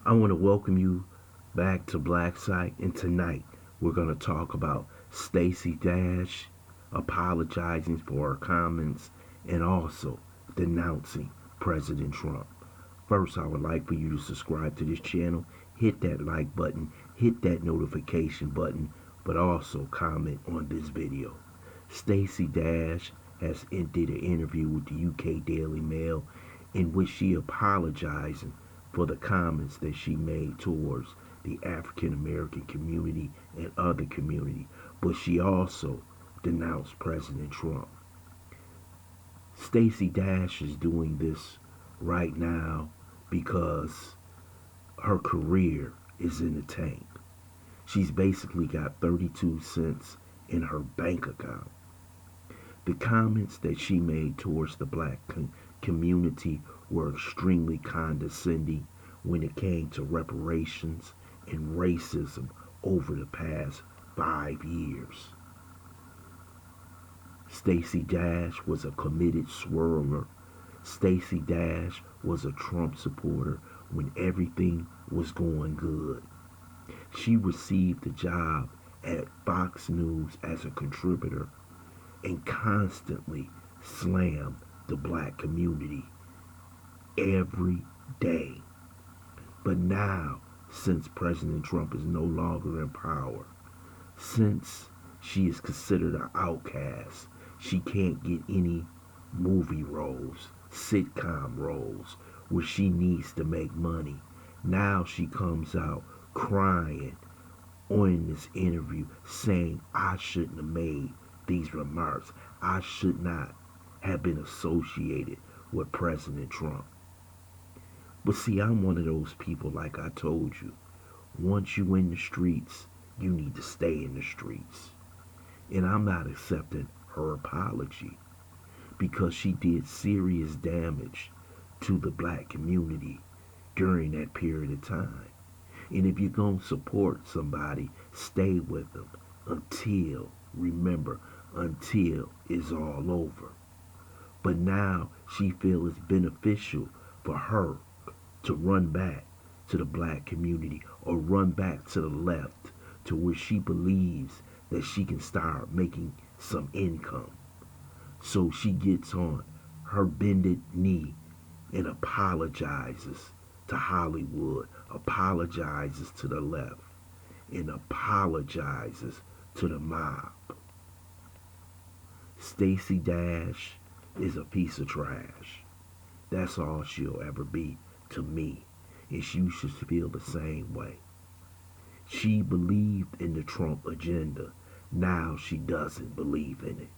I want to welcome you back to Black Site, and tonight we're going to talk about Stacey Dash apologizing for her comments and also denouncing President Trump. First, I would like for you to subscribe to this channel, hit that like button, hit that notification button, but also comment on this video. Stacey Dash has did an interview with the UK Daily Mail in which she apologizing for the comments that she made towards the African American community and other community, but she also denounced President Trump. Stacey Dash is doing this right now because her career is in the tank. She's basically got 32 cents in her bank account. The comments that she made towards the black community were extremely condescending when it came to reparations and racism over the past 5 years. Stacey Dash was a committed swirler. Stacey Dash was a Trump supporter when everything was going good. She received a job at Fox News as a contributor and constantly slammed the black community every day. But now, since President Trump is no longer in power, since she is considered an outcast, she can't get any movie roles, sitcom roles, where she needs to make money. Now she comes out crying on this interview saying, I shouldn't have made these remarks. I should not have been associated with President Trump. But see, I'm one of those people, like I told you. Once you in the streets, you need to stay in the streets. And I'm not accepting her apology because she did serious damage to the black community during that period of time. And if you're going to support somebody, stay with them until, remember, until it's all over. But now she feels it's beneficial for her to run back to the black community or run back to the left to where she believes that she can start making some income. So she gets on her bended knee and apologizes to Hollywood, apologizes to the left, and apologizes to the mob. Stacey Dash is a piece of trash. That's all she'll ever be to me, and you should feel the same way. She believed in the Trump agenda. Now she doesn't believe in it.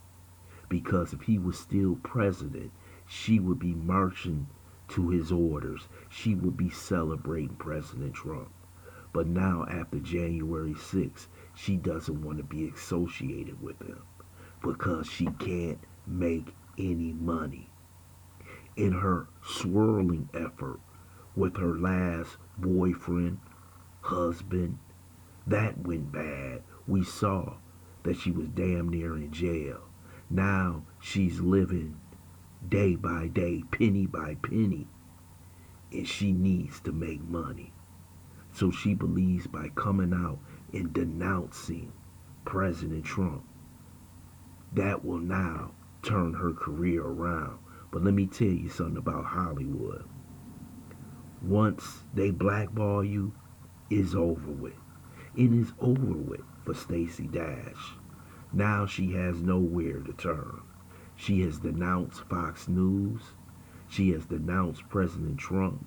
Because if he was still president, she would be marching to his orders. She would be celebrating President Trump. But now after January 6th, she doesn't want to be associated with him because she can't make any money. In her swirling effort with her last boyfriend, husband, that went bad. We saw that she was damn near in jail. Now she's living day by day, penny by penny, and she needs to make money. So she believes by coming out and denouncing President Trump, that will now turn her career around. But let me tell you something about Hollywood. Once they blackball you, it's over with. It is over with for Stacey Dash. Now she has nowhere to turn. She has denounced Fox News. She has denounced President Trump.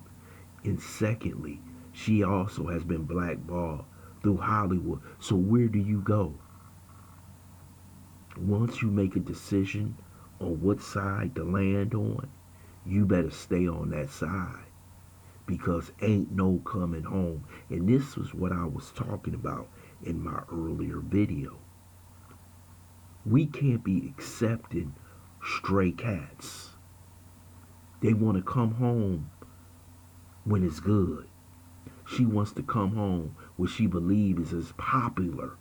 And secondly, she also has been blackballed through Hollywood. So where do you go? Once you make a decision on what side to land on, you better stay on that side because ain't no coming home. And this was what I was talking about in my earlier video. We can't be accepting stray cats. They want to come home when it's good. She wants to come home where she believes is as popular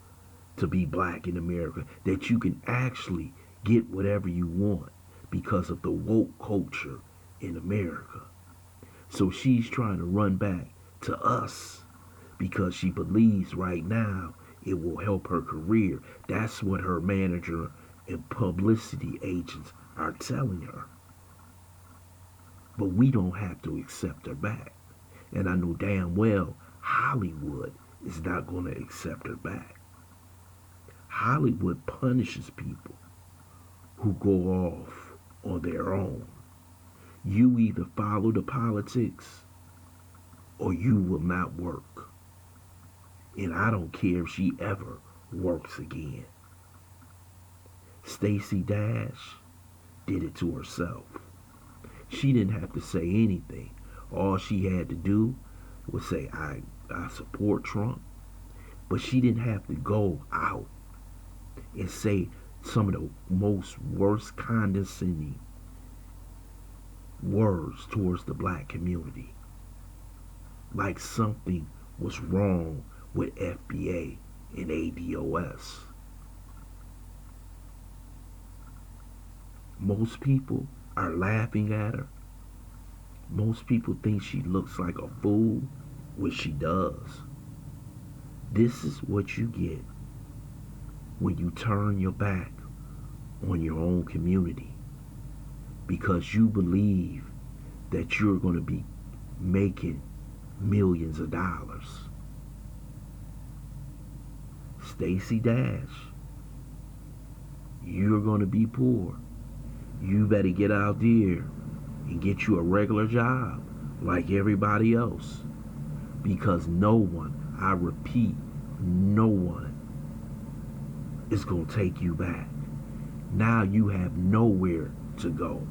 to be black in America, that you can actually get whatever you want because of the woke culture in America. So she's trying to run back to us because she believes right now it will help her career. That's what her manager and publicity agents are telling her. But we don't have to accept her back. And I know damn well Hollywood is not going to accept her back. Hollywood punishes people who go off on their own. You either follow the politics or you will not work. And I don't care if she ever works again. Stacey Dash did it to herself. She didn't have to say anything. All she had to do was say, I support Trump. But she didn't have to go out and say some of the most worst condescending words towards the black community. Like something was wrong with FBA and ADOS. Most people are laughing at her. Most people think she looks like a fool, which she does. This is what you get when you turn your back on your own community because you believe that you're going to be making millions of dollars. Stacey Dash, you're going to be poor. You better get out there and get you a regular job like everybody else. Because no one, I repeat, no one is going to take you back. Now you have nowhere to go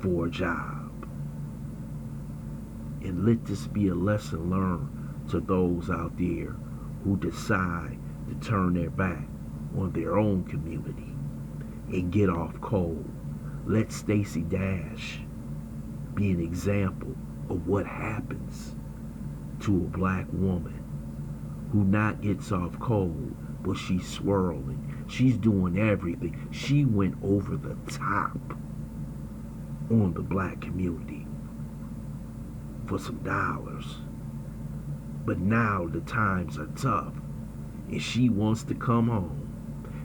for a job. And let this be a lesson learned to those out there who decide to turn their back on their own community and get off cold. Let Stacey Dash be an example of what happens to a black woman who not gets off cold, but she's swirling. She's doing everything. She went over the top on the black community for some dollars. But now the times are tough and she wants to come home.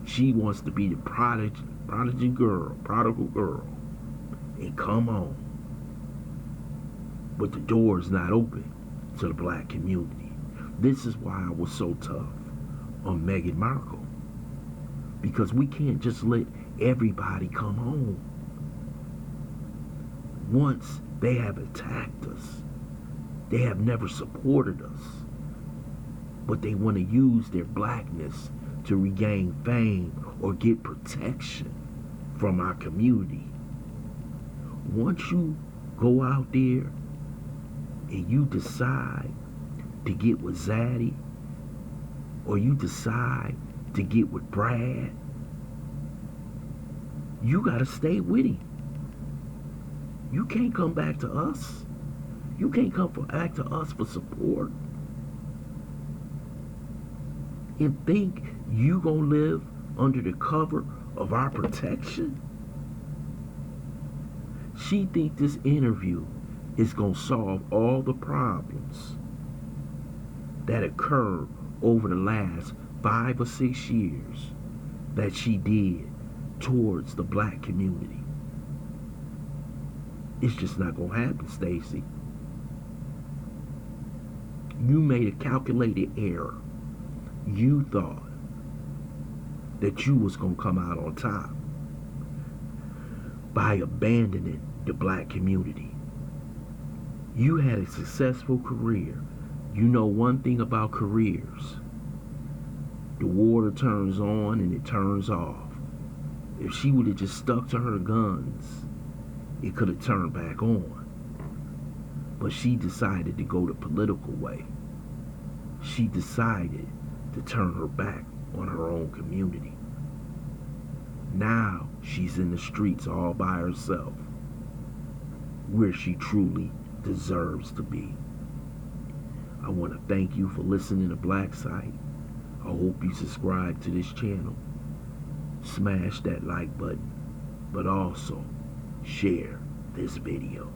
She wants to be the prodigal girl, and come home. But the door is not open to the black community. This is why I was so tough on Meghan Markle. Because we can't just let everybody come home. Once they have attacked us, they have never supported us, but they want to use their blackness to regain fame or get protection from our community. Once you go out there and you decide to get with Zaddy, or you decide to get with Brad, you gotta stay with him. You can't come back to us. You can't come back to us for support and think you gonna live under the cover of our protection. She think this interview is gonna solve all the problems that occurred over the last 5 or 6 years that she did towards the black community. It's just not gonna happen, Stacey. You made a calculated error. You thought that you was gonna come out on top by abandoning the black community. You had a successful career. You know one thing about careers. The water turns on and it turns off. If she would have just stuck to her guns, it could have turned back on. But she decided to go the political way. She decided to turn her back on her own community. Now she's in the streets all by herself, where she truly deserves to be. I want to thank you for listening to Black Site. I hope you subscribe to this channel. Smash that like button, but also share this video.